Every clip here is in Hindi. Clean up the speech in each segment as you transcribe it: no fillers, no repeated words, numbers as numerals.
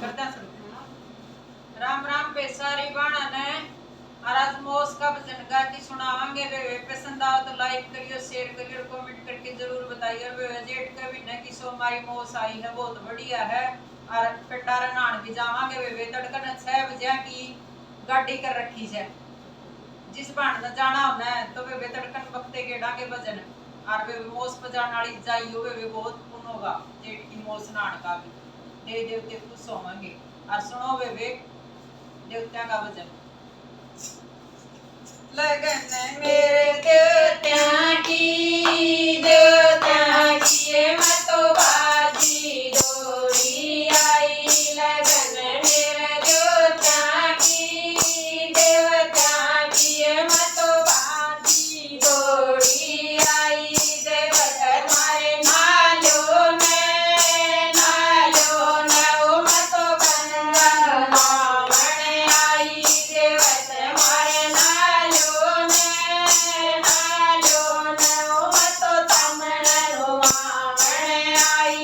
करता सुनो। राम राम पेशारी बाणा ने आज मोस का भजन गा के सुनावांगे। वे पसंद आओ तो लाइक करियो, शेयर करियो, कमेंट करके जरूर बताइए। वे जेठ का भी न कि सो मारी मोस आई है, बहुत बढ़िया है। और पिटारा नान भी जावांगे। वे तड़कन 6 बजे की गाड़ी कर रखी है। जिस बाण न जाना होना है तो वे तड़कन वक्ते के डांगे भजन और वे मोस बजाने वाली जाइयो। वे बहुत पुण्य होगा जेठ की मोस नान का भी। देव देवते खुश होंगे। और सुनो वे देवत्या का भजन। लगन मेरे देवत्या की, देवत्या की मतो बाजी डोरी आई। लगन मेरे देवत्या की, देवत्या की मतो बाजी डोरी आई। देवत मारे नालो ने ओ मतो बंदन मावण आई। देवत मारे नालो ने ओ मतो तमण मावण आई।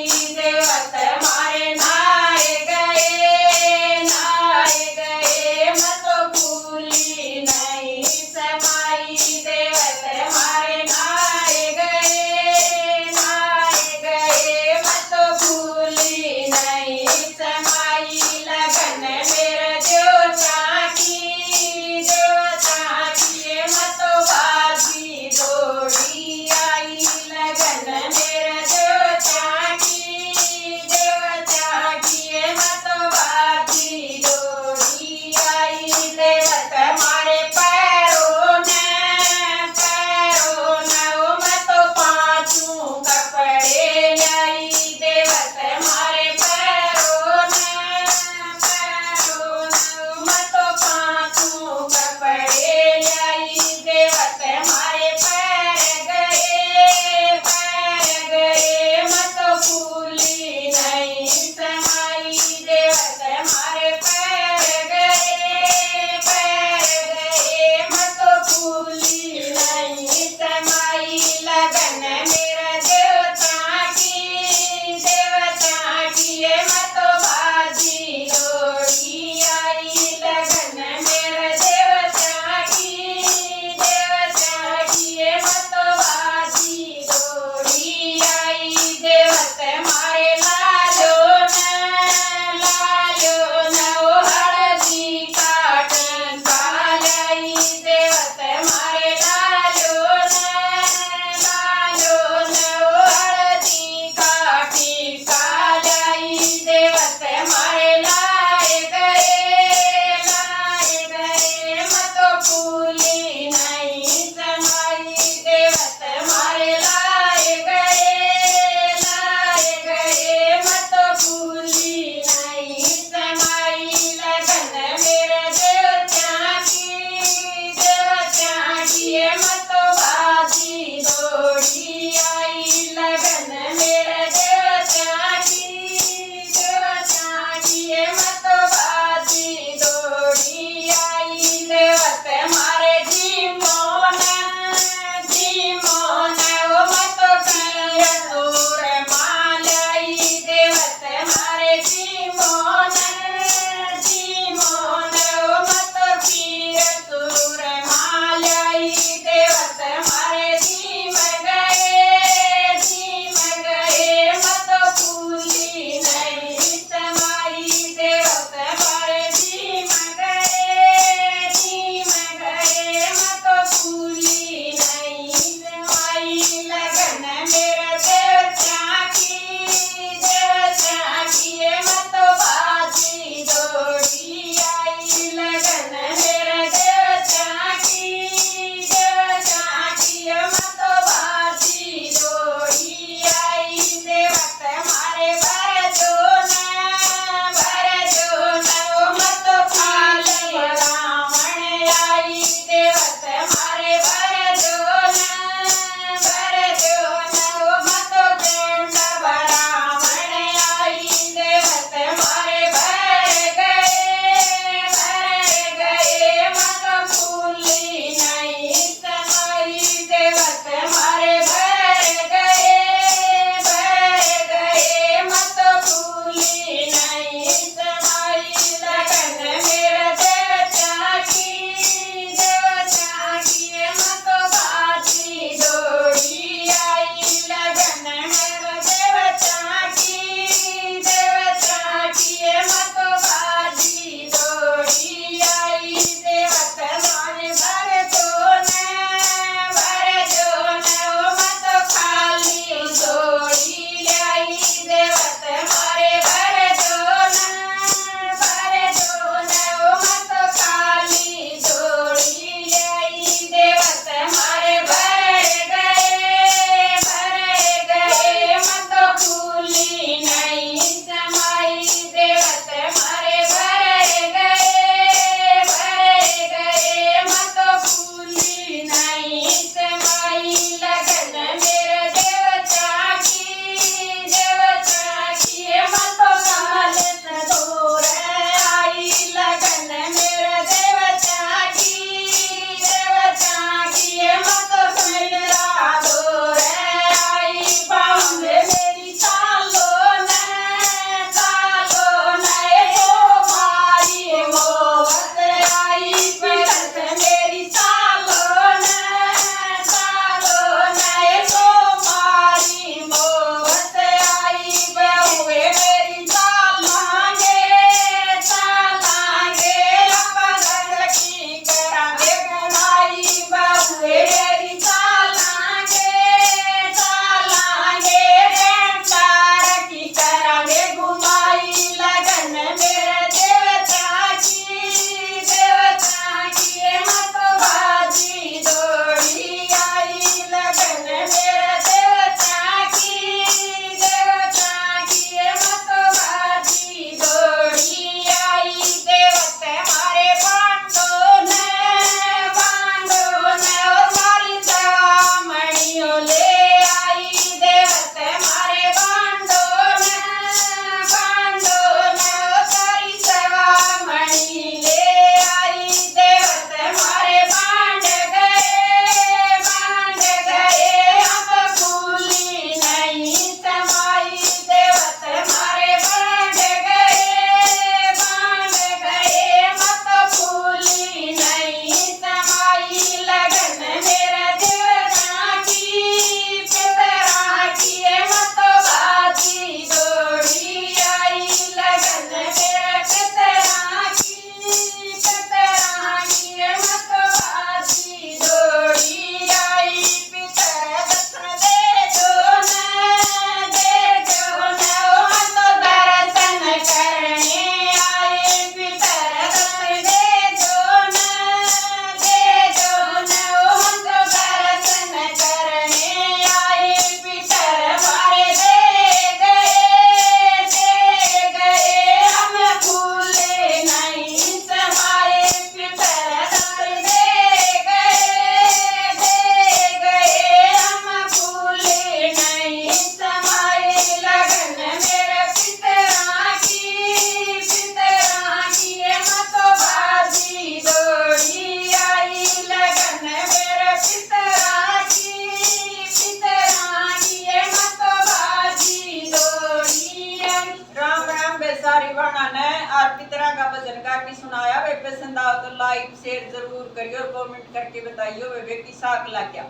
बाणा ने आरती तरह का भजन गा के सुनाया। वे पसंद आओ तो लाइक शेयर जरूर करियो और कमेंट करके बताइयो वे की साक ला क्या।